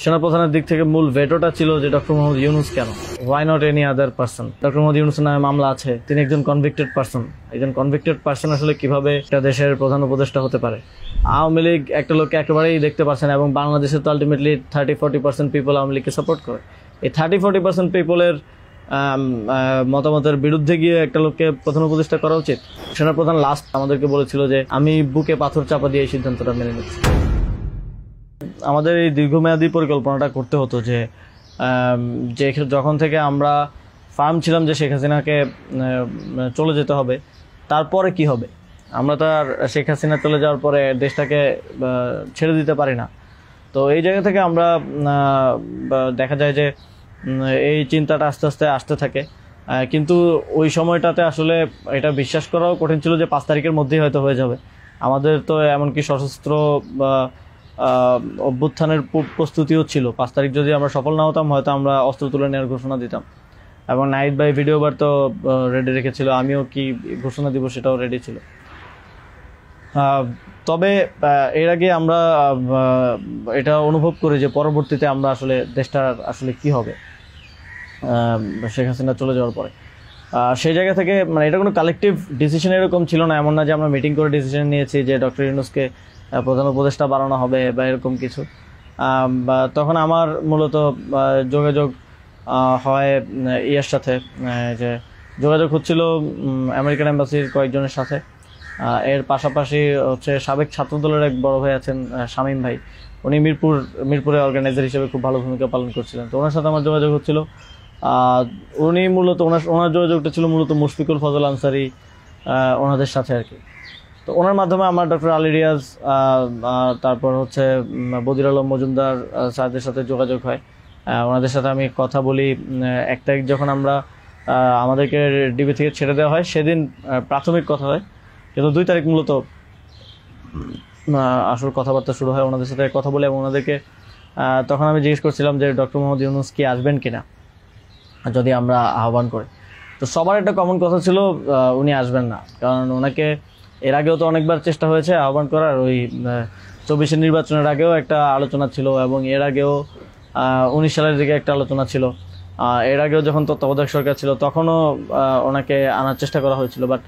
সেনাপ্রধানের দিক থেকে মূল ভেটোটা ছিল যে ডক্টর মোহাম্মদ ইউনূস কেন, why not any other person. Doctor Muhammad ইউনূসের নামে মামলা আছে, তিনি একজন কনভিক্টেড পারসন। একজন কনভিক্টেড পারসন আসলে কিভাবে একটা দেশের প্রধান উপদেষ্টা হতে পারে? আওয়ামী লীগ একটা লোককে একেবারেই দেখতে পারছে না, এবং বাংলাদেশে তো আলটিমেটলি 30-40% পিপল আওয়ামী লীগকে সাপোর্ট করে। এই 30-40% পিপলের মতামতের বিরুদ্ধে গিয়ে একটা লোককে প্রধান উপদেষ্টা করা উচিত? সেনাপ্রধান লাস্ট আমাদেরকে বলেছিল যে আমি বুকে পাথর চাপা দিয়ে এই সিদ্ধান্তটা মেনে নিচ্ছি। আমাদের এই দীর্ঘমেয়াদী পরিকল্পনাটা করতে হতো যে যখন থেকে আমরা ফার্ম ছিলাম যে শেখ হাসিনাকে চলে যেতে হবে, তারপরে কি হবে? আমরা তো আর শেখ হাসিনা চলে যাওয়ার পরে দেশটাকে ছেড়ে দিতে পারি না। তো এই জায়গা থেকে আমরা দেখা যায় যে এই চিন্তাটা আস্তে আস্তে আসতে থাকে, কিন্তু ওই সময়টাতে আসলে এটা বিশ্বাস করাও কঠিন ছিল যে 5 তারিখের মধ্যেই হয়তো হয়ে যাবে। আমাদের তো এমনকি সশস্ত্র অভ্যুত্থানের প্রস্তুতিও ছিল। 5 তারিখ যদি আমরা সফল না হতাম, হয়তো আমরা অস্ত্র তুলে নেওয়ার ঘোষণা দিতাম, এবং নাইট বাই ভিডিও বার তো রেডি রেখেছিল, আমিও কি ঘোষণা দিব সেটাও রেডি ছিল। তবে এর আগে আমরা এটা অনুভব করি যে পরবর্তীতে আমরা আসলে দেশটার আসলে কি হবে শেখ হাসিনা চলে যাওয়ার পরে। সেই জায়গা থেকে মানে এটা কোনো কালেকটিভ ডিসিশন এরকম ছিল না, এমন না যে আমরা মিটিং করে ডিসিশন নিয়েছি যে ডক্টর ইউনূসকে প্রধান উপদেষ্টা বানানো হবে বা এরকম কিছু। তখন আমার মূলত যোগাযোগ হয় ইয়ার সাথে, যে যোগাযোগ হচ্ছিল আমেরিকান এম্বাসির কয়েকজনের সাথে। এর পাশাপাশি হচ্ছে সাবেক ছাত্রদলের এক বড় ভাই আছেন শামীম ভাই, উনি মিরপুরে অর্গানাইজার হিসেবে খুব ভালো ভূমিকা পালন করছিলেন। তো ওনার সাথে আমার যোগাযোগ হচ্ছিল। উনি মূলত ওনার যোগাযোগটা ছিল মূলত মুশফিকুল ফজল আনসারি ওনাদের সাথে আর কি। তো ওনার মাধ্যমে আমার ডক্টর আলী রিয়াজ, তারপর হচ্ছে বদির আলম মজুমদার স্যারদের সাথে যোগাযোগ হয়। ওনাদের সাথে আমি কথা বলি। 1 তারিখ যখন আমরা আমাদেরকে ডিবি থেকে ছেড়ে দেওয়া হয়, সেদিন প্রাথমিক কথা হয়, কিন্তু 2 তারিখ মূলত আসল কথাবার্তা শুরু হয়। ওনাদের সাথে কথা বলে, এবং ওনাদেরকে তখন আমি জিজ্ঞেস করছিলাম যে ডক্টর মোহাম্মদ ইউনূস কি আসবেন কিনা যদি আমরা আহ্বান করি। তো সবার একটা কমন কথা ছিল উনি আসবেন না, কারণ ওনাকে এর আগেও তো অনেকবার চেষ্টা হয়েছে আহ্বান করার। ওই 24-এর নির্বাচনের আগেও একটা আলোচনা ছিল, এবং এর আগেও 19 সালের দিকে একটা আলোচনা ছিল। এর আগেও যখন তত্ত্বাবধায়ক সরকার ছিল তখনও ওনাকে আনার চেষ্টা করা হয়েছিল, বাট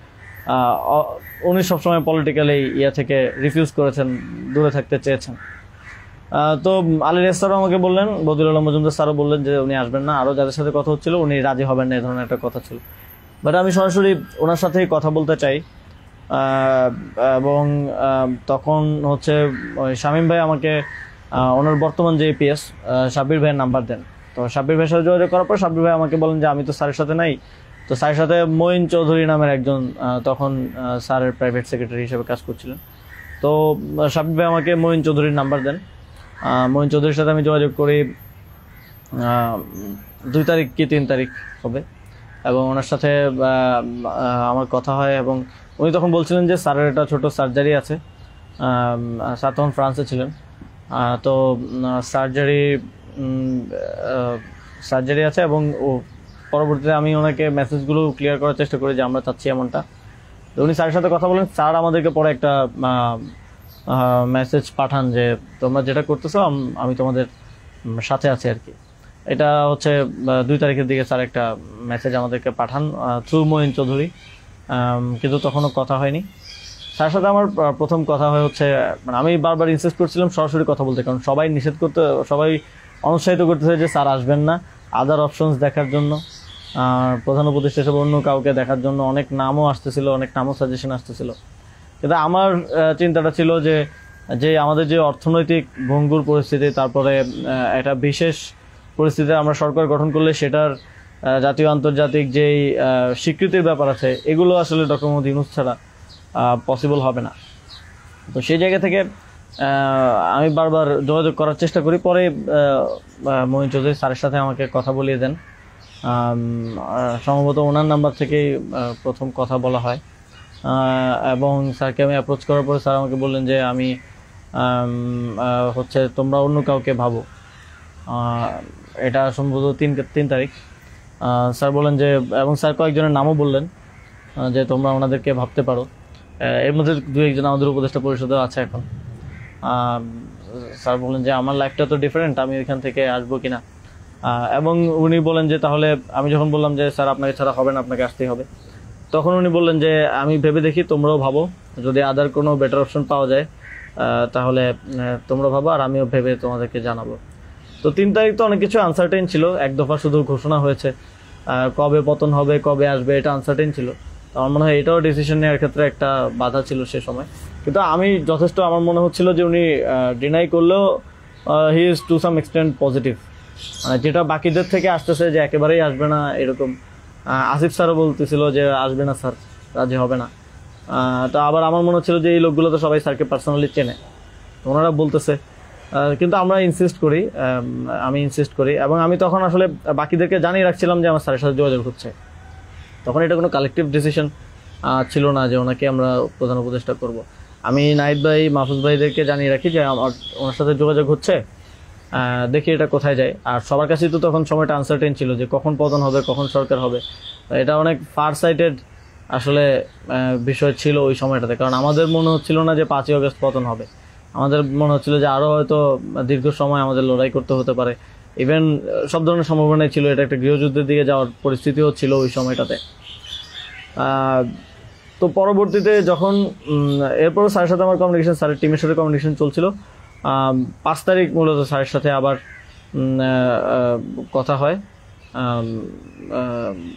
উনি সবসময় পলিটিক্যালি থেকে রিফিউজ করেছেন, দূরে থাকতে চেয়েছেন। তো আলী রিয়াজ স্যারও আমাকে বললেন, বদির আলম মজুমদার স্যারও বললেন যে উনি আসবেন না। আরও যাদের সাথে কথা হচ্ছিল উনি রাজি হবেন না, এই ধরনের একটা কথা ছিল। বাট আমি সরাসরি ওনার সাথেই কথা বলতে চাই, এবং তখন হচ্ছে ওই শামীম ভাই আমাকে ওনার বর্তমান যে এপিএস সাব্বির ভাইয়ের নাম্বার দেন। তো সাব্বির ভাইয়ের সাথে যোগাযোগ করার পর সাব্বির ভাই আমাকে বলেন যে আমি তো স্যারের সাথে নাই। তো স্যারের সাথে মঈন চৌধুরী নামের একজন তখন স্যারের প্রাইভেট সেক্রেটারি হিসেবে কাজ করছিলেন। তো সাব্বির ভাই আমাকে মঈন চৌধুরীর নাম্বার দেন। মঈন চৌধুরীর সাথে আমি যোগাযোগ করি 2 তারিখ কি 3 তারিখ হবে, এবং ওনার সাথে আমার কথা হয়। এবং উনি তখন বলছিলেন যে স্যারের একটা ছোট সার্জারি আছে। স্যার তখন ফ্রান্সে ছিলেন। তো সার্জারি আছে, এবং পরবর্তীতে আমি ওনাকে মেসেজগুলো ক্লিয়ার করার চেষ্টা করি যে আমরা চাচ্ছি এমনটা। তো উনি স্যারের সাথে কথা বলেন। স্যার আমাদেরকে পরে একটা মেসেজ পাঠান যে তোমরা যেটা করতেছো আমি তোমাদের সাথে আছি আর কি। এটা হচ্ছে 2 তারিখের দিকে স্যার একটা মেসেজ আমাদেরকে পাঠান থ্রু মঈন চৌধুরী, কিন্তু তখনও কথা হয়নি। স্যারের সাথে আমার প্রথম কথা হয় হচ্ছে, মানে আমি বারবার ইনসিস্ট করছিলাম সরাসরি কথা বলতে, কারণ সবাই সবাই অনুৎসাহিত করতেছে যে স্যার আসবেন না, আদার অপশনস দেখার জন্য, প্রধান উপদেষ্টা হিসেবে অন্য কাউকে দেখার জন্য অনেক নামও আসতেছিল, অনেক নামও সাজেশন আসতেছিল। কিন্তু আমার চিন্তাটা ছিল যে আমাদের যে অর্থনৈতিক ভঙ্গুর পরিস্থিতি, তারপরে একটা বিশেষ পরিস্থিতিতে আমরা সরকার গঠন করলে সেটার জাতীয় আন্তর্জাতিক যেই স্বীকৃতির ব্যাপার আছে, এগুলো আসলে ডক্টর মোহাম্মদ ইউনূস ছাড়া পসিবল হবে না। তো সেই জায়গা থেকে আমি বারবার যোগাযোগ করার চেষ্টা করি। পরে মঈন চৌধুরী স্যারের সাথে আমাকে কথা বলিয়ে দেন। সম্ভবত ওনার নাম্বার থেকেই প্রথম কথা বলা হয়, এবং স্যারকে আমি অ্যাপ্রোচ করার পরে স্যার আমাকে বললেন যে আমি হচ্ছে তোমরা অন্য কাউকে ভাবো। এটা সম্ভবত 3 তারিখ। স্যার বললেন যে, এবং স্যার কয়েকজনের নামও বললেন যে তোমরা ওনাদেরকে ভাবতে পারো। এর মধ্যে 2-1 জন আমাদের উপদেষ্টা পরিষদেও আছে এখন। স্যার বলেন যে আমার লাইফটা তো ডিফারেন্ট, আমি ওইখান থেকে আসবো কিনা। এবং উনি বলেন যে তাহলে, আমি যখন বললাম যে স্যার আপনাকে ছাড়া হবে না, আপনাকে আসতেই হবে, তখন উনি বললেন যে আমি ভেবে দেখি, তোমরাও ভাবো, যদি আদার কোনো বেটার অপশন পাওয়া যায় তাহলে তোমরা ভাবো, আর আমিও ভেবে তোমাদেরকে জানাবো। তো 3 তারিখ তো অনেক কিছু আনসার্টেন ছিল, এক দফা শুধু ঘোষণা হয়েছে, কবে পতন হবে, কবে আসবে, এটা আনসার্টেন ছিল। তো আমার মনে হয় এটাও ডিসিশন নেওয়ার ক্ষেত্রে একটা বাধা ছিল সে সময়। কিন্তু আমি যথেষ্ট, আমার মনে হচ্ছিল যে উনি ডিনাই করলেও he is to some extent positive, যেটা বাকিদের থেকে আসতেছে যে একেবারেই আসবে না এরকম। আসিফ স্যারও বলতেছিল যে আসবে না স্যার, রাজি হবে না। তো আবার আমার মনে হচ্ছিল যে এই লোকগুলো তো সবাই স্যারকে পার্সোনালি চেনে, তো ওনারা বলতেছে, কিন্তু আমরা ইনসিস্ট করি, আমি ইনসিস্ট করি, এবং আমি তখন আসলে বাকিদেরকে জানিয়ে রাখছিলাম যে আমার স্যারের সাথে যোগাযোগ হচ্ছে। তখন এটা কোনো কালেকটিভ ডিসিশন ছিল না যে ওনাকে আমরা প্রধান উপদেষ্টা করব। আমি নাহিদ ভাই, মাহফুজ ভাইদেরকে জানিয়ে রাখি যে আমার ওনার সাথে যোগাযোগ হচ্ছে, দেখি এটা কোথায় যায়। আর সবার কাছেই তো তখন সময়টা আনসার্টেন ছিল যে কখন পতন হবে, কখন সরকার হবে। এটা অনেক ফার সাইটেড আসলে বিষয় ছিল ওই সময়টাতে, কারণ আমাদের মনে হচ্ছিল না যে 5ই আগস্ট পতন হবে, আমাদের মনে হচ্ছিল যে আরও হয়তো দীর্ঘ সময় আমাদের লড়াই করতে হতে পারে। ইভেন সব ধরনের সম্ভাবনাই ছিল, এটা একটা গৃহযুদ্ধের দিকে যাওয়ার পরিস্থিতিও ছিল ওই সময়টাতে। তো পরবর্তীতে যখন এরপরও স্যারের সাথে আমার কমিউনিকেশন, স্যারের টিমের সাথে কমিউনিকেশন চলছিল। 5 তারিখ মূলত স্যারের সাথে আবার কথা হয়।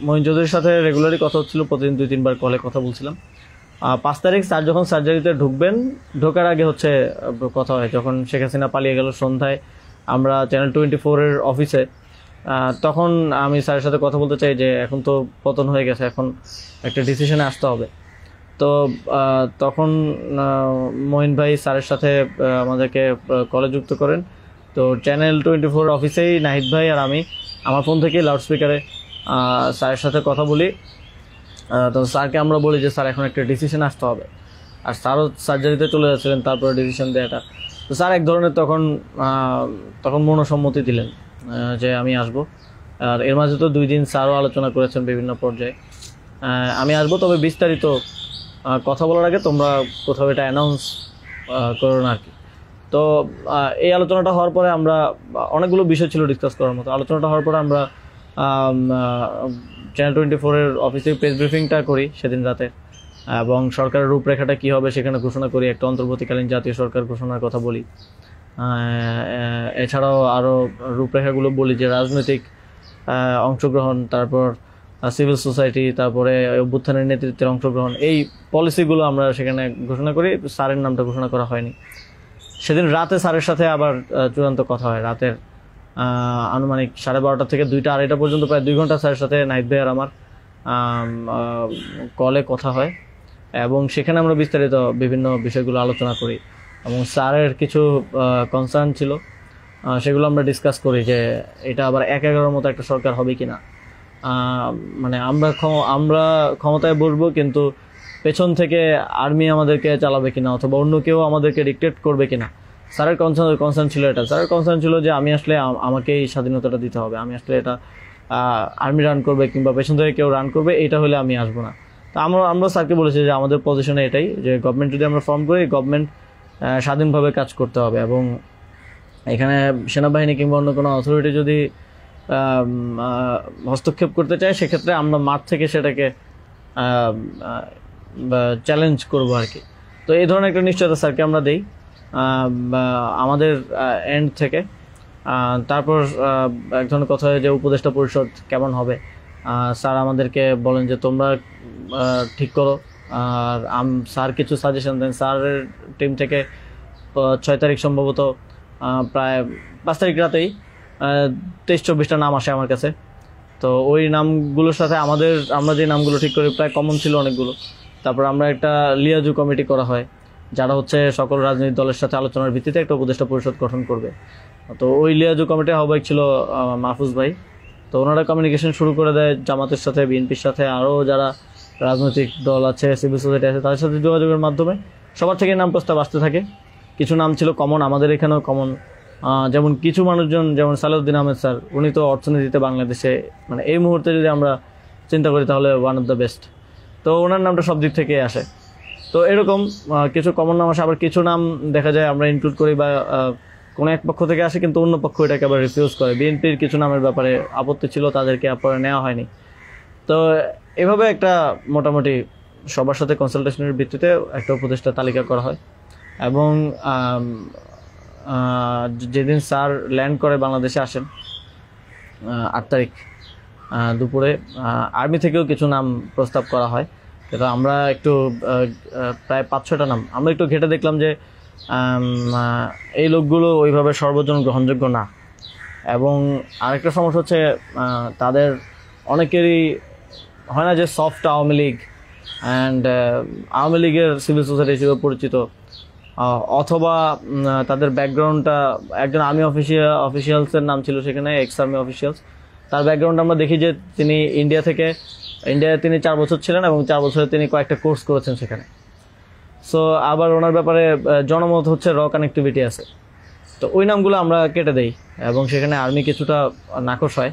মঈন চৌধুরীর সাথে রেগুলারই কথা হচ্ছিল, প্রতিদিন 2-3 বার কলে কথা বলছিলাম। 5 তারিখ স্যার যখন সার্জারিতে ঢুকবেন, ঢোকার আগে হচ্ছে কথা হয়, যখন শেখ হাসিনা পালিয়ে গেল সন্ধ্যায় আমরা চ্যানেল 24-এর অফিসে। তখন আমি স্যারের সাথে কথা বলতে চাই যে এখন তো পতন হয়ে গেছে, এখন একটা ডিসিশনে আসতে হবে। তো তখন মঈন ভাই স্যারের সাথে আমাদেরকে কলে যুক্ত করেন। তো চ্যানেল 24 অফিসেই নাহিদ ভাই আর আমি আমার ফোন থেকে লাউডস্পিকারে স্যারের সাথে কথা বলি। তো স্যারকে আমরা বলি যে স্যার এখন একটা ডিসিশন আসতে হবে, আর স্যারও সার্জারিতে চলে যাচ্ছিলেন তারপরে ডিসিশন দেওয়াটা। তো স্যার এক ধরনের তখন মনোসম্মতি দিলেন যে আমি আসব। আর এর মাঝে তো 2 দিন স্যারও আলোচনা করেছেন বিভিন্ন পর্যায়ে, আমি আসবো, তবে বিস্তারিত কথা বলার আগে তোমরা কোথাও এটা অ্যানাউন্স করো না আর কি। তো এই আলোচনাটা হওয়ার পরে আমরা, অনেকগুলো বিষয় ছিল ডিসকাস করার মতো, আলোচনাটা হওয়ার পরে আমরা চ্যানেল 24-এর অফিসে প্রেস ব্রিফিংটা করি সেদিন রাতে, এবং সরকারের রূপরেখাটা কী হবে সেখানে ঘোষণা করি, একটা অন্তর্বর্তীকালীন জাতীয় সরকার ঘোষণার কথা বলি। এছাড়াও আরও রূপরেখাগুলো বলি যে রাজনৈতিক অংশগ্রহণ, তারপর সিভিল সোসাইটি, তারপরে অভ্যুত্থানের নেতৃত্বের অংশগ্রহণ, এই পলিসিগুলো আমরা সেখানে ঘোষণা করি। স্যারের নামটা ঘোষণা করা হয়নি। সেদিন রাতে স্যারের সাথে আবার চূড়ান্ত কথা হয়, রাতের আনুমানিক 12:30 থেকে 2টা-2:30 পর্যন্ত প্রায় 2 ঘন্টা স্যারের সাথে নাহিদ ভাই আর আমার কলে কথা হয়, এবং সেখানে আমরা বিস্তারিত বিভিন্ন বিষয়গুলো আলোচনা করি, এবং স্যারের কিছু কনসার্ন ছিল সেগুলো আমরা ডিসকাস করি যে এটা আবার 1-11 মতো একটা সরকার হবে কিনা, মানে আমরা ক্ষমতায় বসবো কিন্তু পেছন থেকে আর্মি আমাদেরকে চালাবে কিনা, অথবা অন্য কেউ আমাদেরকে ডিক্টেট করবে কিনা। স্যারের কনসার্ন ছিল এটা। স্যারের কনসার্ন ছিল যে আমি আসলে আমাকেই স্বাধীনতাটা দিতে হবে, আমি আসলে এটা আর্মি রান করবে কিংবা পেছন থেকে কেউ রান করবে, এটা হলে আমি আসবো না। তো আমরা স্যারকে বলেছি যে আমাদের পজিশনে এটাই, যে গভর্নমেন্ট যদি আমরা ফর্ম করি, গভর্নমেন্ট স্বাধীনভাবে কাজ করতে হবে, এবং এখানে সেনাবাহিনী কিংবা অন্য কোনো অথরিটি যদি হস্তক্ষেপ করতে চায়, সেক্ষেত্রে আমরা মাঠ থেকে সেটাকে চ্যালেঞ্জ করবো আর কি। তো এই ধরনের একটা নিশ্চয়তা স্যারকে আমরা দেই আমাদের এন্ড থেকে। তারপর এক ধরনের কথা হয় যে উপদেষ্টা পরিষদ কেমন হবে, স্যার আমাদেরকে বলেন যে তোমরা ঠিক করো, আর স্যার কিছু সাজেশন দেন। স্যারের টিম থেকে 6 তারিখ সম্ভবত প্রায় 5 তারিখ রাতেই 23-24টা নাম আসে আমার কাছে। তো ওই নামগুলোর সাথে আমরা যে নামগুলো ঠিক করি প্রায় কমন ছিল অনেকগুলো। তারপর আমরা একটা লিয়াজু কমিটি করা হয়, যারা হচ্ছে সকল রাজনৈতিক দলের সাথে আলোচনার ভিত্তিতে একটা উপদেষ্টা পরিষদ গঠন করবে। তো ওই লিয়াজু কমিটির আহ্বায়ক ছিল মাহফুজ ভাই। তো ওনারা কমিউনিকেশন শুরু করে দেয় জামাতের সাথে, বিএনপির সাথে, আরও যারা রাজনৈতিক দল আছে, সিভিল সোসাইটি আছে, তাদের সাথে যোগাযোগের মাধ্যমে সবার থেকে নাম প্রস্তাব আসতে থাকে। কিছু নাম ছিল কমন, আমাদের এখানেও কমন, যেমন কিছু মানুষজন, যেমন সালাউদ্দিন আহমেদ স্যার, উনি তো অর্থনীতিতে বাংলাদেশে মানে এই মুহূর্তে যদি আমরা চিন্তা করি তাহলে ওয়ান অফ দ্য বেস্ট। তো ওনার নামটা সব দিক থেকে আসে। তো এরকম কিছু কমন নাম আসে, আবার কিছু নাম দেখা যায় আমরা ইনক্লুড করি বা কোনো এক পক্ষ থেকে আসে, কিন্তু অন্য পক্ষ এটাকে আবার রিফিউজ করে। বিএনপির কিছু নামের ব্যাপারে আপত্তি ছিল, তাদেরকে পরে নেওয়া হয়নি। তো এভাবে একটা মোটামুটি সবার সাথে কনসালটেশনের ভিত্তিতে একটা উপদেষ্টা তালিকা করা হয়। এবং যেদিন স্যার ল্যান্ড করে বাংলাদেশে আসেন 8 তারিখ দুপুরে, আর্মি থেকেও কিছু নাম প্রস্তাব করা হয়। কিন্তু আমরা একটু প্রায় 5-6টা নাম আমরা একটু ঘেটে দেখলাম যে এই লোকগুলো ওইভাবে সর্বজন গ্রহণযোগ্য না। এবং আরেকটা সমস্যা হচ্ছে তাদের অনেকেরই হয় না যে সফট আওয়ামী লীগ অ্যান্ড আওয়ামী লীগের সিভিল সোসাইটি হিসেবে পরিচিত, অথবা তাদের ব্যাকগ্রাউন্ডটা একজন আর্মি অফিসিয়ালসের নাম ছিল সেখানে, এক্স আর্মি অফিসিয়ালস। তার ব্যাকগ্রাউন্ড আমরা দেখি যে তিনি ইন্ডিয়ায় তিনি 4 বছর ছিলেন এবং 4 বছরে তিনি কয়েকটা কোর্স করেছেন সেখানে। সো আবার ওনার ব্যাপারে জনমত হচ্ছে র কানেক্টিভিটি আছে। তো ওই নামগুলো আমরা কেটে দেই এবং সেখানে আর্মি কিছুটা নাকশ হয়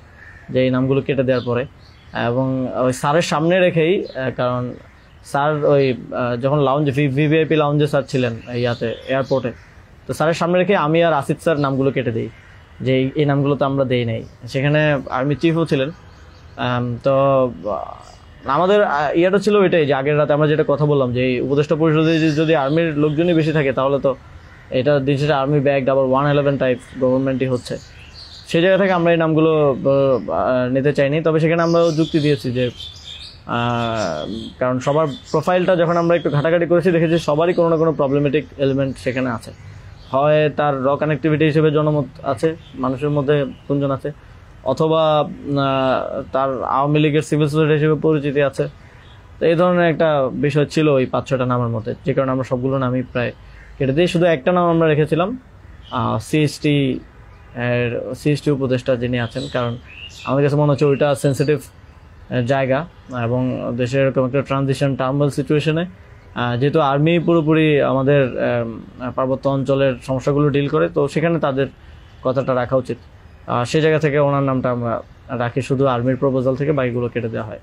যে এই নামগুলো কেটে দেওয়ার পরে। এবং ওই স্যারের সামনে রেখেই, কারণ স্যার ওই যখন ভিভিআইপি লাউঞ্জে স্যার ছিলেন এয়ারপোর্টে, তো স্যারের সামনে রেখে আমি আর আসিফ স্যার নামগুলো কেটে দিই যে এই নামগুলো তো আমরা দেই নাই। সেখানে আর্মি চিফও ছিলেন। তো আমাদের ইয়েটা ছিল এটাই যে আগের রাতে আমরা যেটা কথা বললাম যে এই উপদেষ্টা পরিষদে যদি আর্মির লোকজনই বেশি থাকে তাহলে তো এটা দিন শেষে আর্মি ব্যাগ আবার 111 টাইপ গভর্নমেন্টই হচ্ছে। সেই জায়গা থেকে আমরা এই নামগুলো নিতে চাইনি। তবে সেখানে আমরা যুক্তি দিয়েছি যে কারণ সবার প্রোফাইলটা যখন আমরা একটু ঘাটাঘাটি করেছি দেখেছি সবারই কোনো না কোনো প্রবলেমেটিক এলিমেন্ট সেখানে আছে। হয় তার র কানেক্টিভিটি হিসেবে জনমত আছে, মানুষের মধ্যে গুঞ্জন আছে, অথবা তার আওয়ামী লীগের সিভিল সোসাইটি হিসেবে পরিচিতি আছে। তো এই ধরনের একটা বিষয় ছিল ওই 5-6টা নামের মধ্যে, যে কারণে আমরা সবগুলো নামই প্রায় কেটে দিয়ে শুধু একটা নাম আমরা রেখেছিলাম সিএসটি উপদেষ্টা যিনি আছেন। কারণ আমাদের কাছে মনে হচ্ছে ওইটা সেন্সিটিভ জায়গা এবং দেশের এরকম একটা ট্রানজিশন টার্মাল সিচুয়েশনে যেহেতু আর্মি পুরোপুরি আমাদের পার্বত্য অঞ্চলের সমস্যাগুলো ডিল করে, তো সেখানে তাদের কথাটা রাখা উচিত। সেই জায়গা থেকে ওনার নামটা আমরা রাখি, শুধু আর্মির প্রপোজাল থেকে বাকিগুলো কেটে দেওয়া হয়।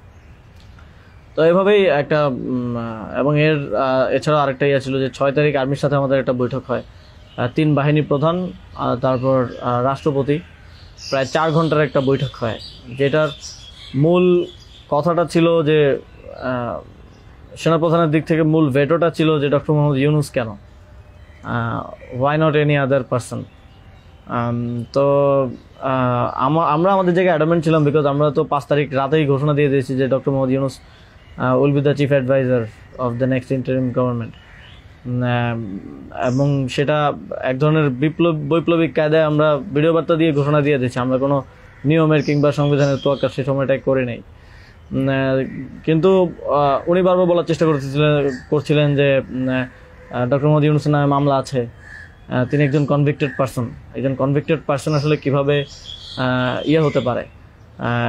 তো এভাবেই একটা এবং এছাড়াও আরেকটা ইয়ে ছিল যে 6 তারিখ আর্মির সাথে আমাদের একটা বৈঠক হয়, 3 বাহিনী প্রধান তারপর রাষ্ট্রপতি, প্রায় 4 ঘন্টার একটা বৈঠক হয়। যেটার মূল কথাটা ছিল যে সেনাপ্রধানের দিক থেকে মূল ভেটোটা ছিল যে ডক্টর মোহাম্মদ ইউনূস কেন, why not any other person. তো আমরা আমাদের জায়গায় অ্যাডামেন্ট ছিলাম, বিকজ আমরা তো 5 তারিখ রাতেই ঘোষণা দিয়ে দিয়েছি যে doctor Mohammad Yunus will be the chief adviser of the next interim government. এবং সেটা এক ধরনের বৈপ্লবিক কায়দায় আমরা ভিডিও বার্তা দিয়ে ঘোষণা দিয়ে দিয়েছি, আমরা কোনো নিয়মের কিংবা সংবিধানের তোয়াক্কা সে সময়টাই করে নেই। কিন্তু উনি বারবার বলার চেষ্টা করছিলেন যে ডক্টর মোহাম্মদ ইউনূসের নামে মামলা আছে, তিনি একজন কনভিক্টেড পারসন। একজন কনভিক্টেড পারসন আসলে কিভাবে হতে পারে,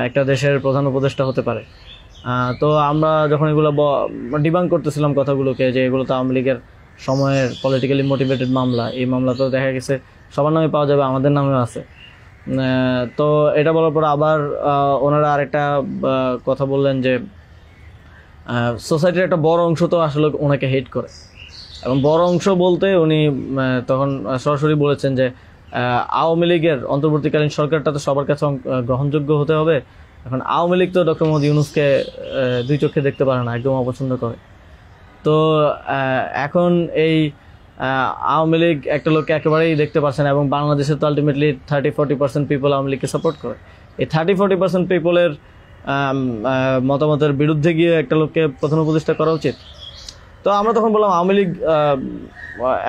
একটা দেশের প্রধান উপদেষ্টা হতে পারে। তো আমরা যখন এগুলো ডিবাঙ্ক করতেছিলাম কথাগুলোকে যে এগুলো তো আওয়ামী লীগের সময়ের পলিটিক্যালি মোটিভেটেড মামলা, এই মামলা তো দেখা গেছে সবার নামে পাওয়া যাবে, আমাদের নামেও আছে। তো এটা বলার পর আবার ওনারা আরেকটা কথা বললেন যে সোসাইটির একটা বড় অংশ তো আসলে ওনাকে হেট করে, এবং বড় অংশ বলতে উনি তখন সরাসরি বলেছেন যে আওয়ামী লীগের অন্তর্বর্তীকালীন সরকারটা তো সবার কাছে গ্রহণযোগ্য হতে হবে। এখন আওয়ামী লীগ তো ডক্টর মোহাম্মদ ইউনূসকে 2 চোখে দেখতে পারে না, একদম অপছন্দ করে। তো এখন এই আওয়ামী লীগ একটা লোককে একেবারেই দেখতে পারছে না, এবং বাংলাদেশে তো আলটিমেটলি 30-40% পিপল আওয়ামী লীগকে সাপোর্ট করে। এই 30-40% পিপলের মতামতের বিরুদ্ধে গিয়ে একটা লোককে প্রধান উপদেষ্টা করা উচিত। তো আমরা তখন বললাম আওয়ামী লীগ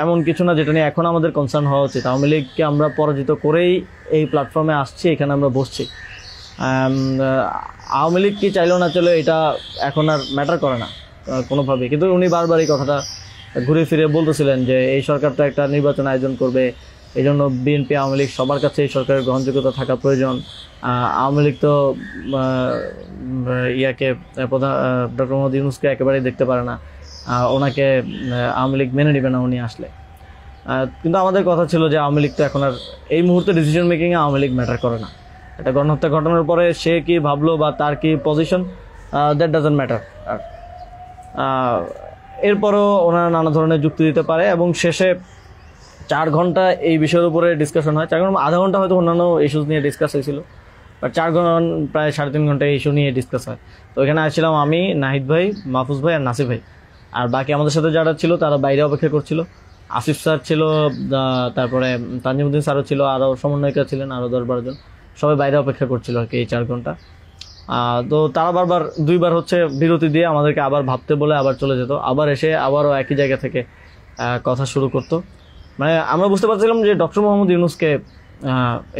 এমন কিছু না যেটা নিয়ে এখন আমাদের কনসার্ন হওয়া উচিত। আওয়ামী লীগকে আমরা পরাজিত করেই এই প্ল্যাটফর্মে আসছি, এখানে আমরা বসছি। আওয়ামী লীগ কি চাইলেও না চলে এটা এখন আর ম্যাটার করে না কোনোভাবেই। কিন্তু উনি বারবার এই কথাটা ঘুরে ফিরে বলতেছিলেন যে এই সরকার তো একটা নির্বাচন আয়োজন করবে, এই জন্য বিএনপি আওয়ামী লীগ সবার কাছে এই সরকারের গ্রহণযোগ্যতা থাকা প্রয়োজন। আওয়ামী লীগ তো প্রধান ডক্টর মোহাম্মদ ইউনূসকে একেবারেই দেখতে পারে না, ওনাকে আওয়ামী লীগ মেনে নেবে না উনি আসলে। কিন্তু আমাদের কথা ছিল যে আওয়ামী লীগ তো এখন আর এই মুহূর্তে ডিসিশন মেকিংয়ে আওয়ামী লীগ ম্যাটার করে না। একটা গণহত্যা ঘটনার পরে সে কি ভাবলো বা তার কি পজিশন, দ্যাট ডাজন্ট ম্যাটার। আর এরপরও ওনারা নানা ধরনের যুক্তি দিতে পারে, এবং শেষে 4 ঘন্টা এই বিষয়ের উপরে ডিসকাশন হয়। 4 ঘন্টা, আধা ঘন্টা হয়তো অন্যান্য ইস্যুস নিয়ে ডিসকাস হয়েছিল, বাট 4 ঘন্টা প্রায় 3.5 ঘন্টা ইস্যু নিয়ে ডিসকাস হয়। তো এখানে আসছিলাম আমি, নাহিদ ভাই, মাহফুজ ভাই আর নাসিফ ভাই। আর বাকি আমাদের সাথে যারা ছিল তারা বাইরে অপেক্ষা করছিল। আসিফ স্যার ছিল, তারপরে তানজিমুদ্দিন স্যারও ছিল, আরও সমন্বয়িকা ছিলেন আরও 10-12 জন, সবাই বাইরে অপেক্ষা করছিল আর কি এই 4 ঘন্টা। তো তারা বারবার 2বার হচ্ছে বিরতি দিয়ে আমাদেরকে আবার ভাবতে বলে আবার চলে যেত, আবার এসে আবারও একই জায়গা থেকে কথা শুরু করতো। মানে আমরা বুঝতে পারছিলাম যে ডক্টর মোহাম্মদ ইউনূসকে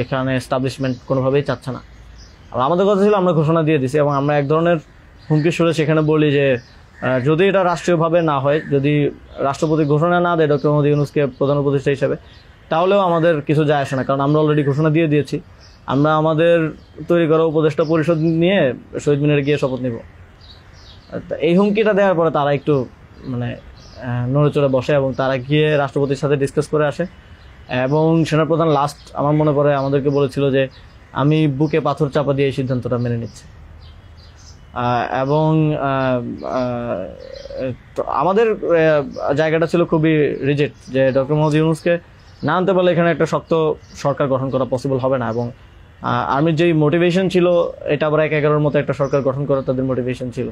এখানে এস্টাবলিশমেন্ট কোনোভাবেই চাচ্ছে না। আর আমাদের কথা ছিল আমরা ঘোষণা দিয়ে দিছি, এবং আমরা এক ধরনের হুমকি সুরে সেখানে বলি যে যদি এটা রাষ্ট্রীয়ভাবে না হয়, যদি রাষ্ট্রপতি ঘোষণা না দেয় ডক্টর মোহাম্মদ ইউনূসকে প্রধান উপদেষ্টা হিসেবে, তাহলেও আমাদের কিছু যায় আসে না, কারণ আমরা অলরেডি ঘোষণা দিয়ে দিয়েছি। আমরা আমাদের তৈরি করা উপদেষ্টা পরিষদ নিয়ে শহীদ মিনারে গিয়ে শপথ নিব। এই হুমকিটা দেওয়ার পরে তারা একটু মানে নড়ে চড়ে বসে, এবং তারা গিয়ে রাষ্ট্রপতির সাথে ডিসকাস করে আসে। এবং সেনাপ্রধান লাস্ট আমার মনে পড়ে আমাদেরকে বলেছিল যে আমি বুকে পাথর চাপা দিয়ে এই সিদ্ধান্তটা মেনে নিচ্ছি। এবং আমাদের জায়গাটা ছিল খুবই রিজেক্ট, যে ডক্টর মোহাম্মদ ইউনূসকে না আনতে পারলে এখানে একটা শক্ত সরকার গঠন করা পসিবল হবে না। এবং আর্মির যেই মোটিভেশন ছিল, এটা আবার 1-11-র মতো একটা সরকার গঠন করার তাদের মোটিভেশন ছিল।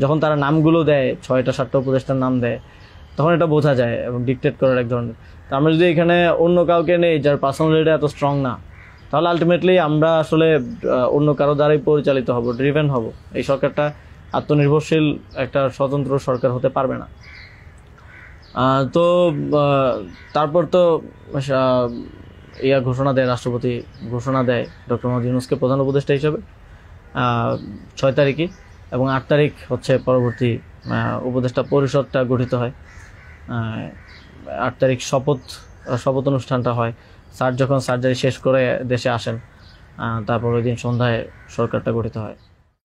যখন তারা নামগুলো দেয়, 6টা-7টা উপদেষ্টার নাম দেয়, তখন এটা বোঝা যায়, এবং ডিকটেট করার এক ধরনের। তো আমরা যদি এখানে অন্য কাউকে নেই যার পার্সোনালিটি এত স্ট্রং না, তাহলে আলটিমেটলি আমরা আসলে অন্য কারো দ্বারাই পরিচালিত হব, ড্রিভেন হব। এই সরকারটা আত্মনির্ভরশীল একটা স্বতন্ত্র সরকার হতে পারবে না। তো তারপর তো ঘোষণা দেয়, রাষ্ট্রপতি ঘোষণা দেয় ডক্টর মোহাম্মদ ইউনূসকে প্রধান উপদেষ্টা হিসেবে 6 তারিখে, এবং 8 তারিখ হচ্ছে পরবর্তী উপদেষ্টা পরিষদটা গঠিত হয়। 8 তারিখ শপথ অনুষ্ঠানটা হয়। স্যার যখন সার্জারি শেষ করে দেশে আসেন, তারপর ওই দিন সন্ধ্যায় সরকারটা গঠিত হয়।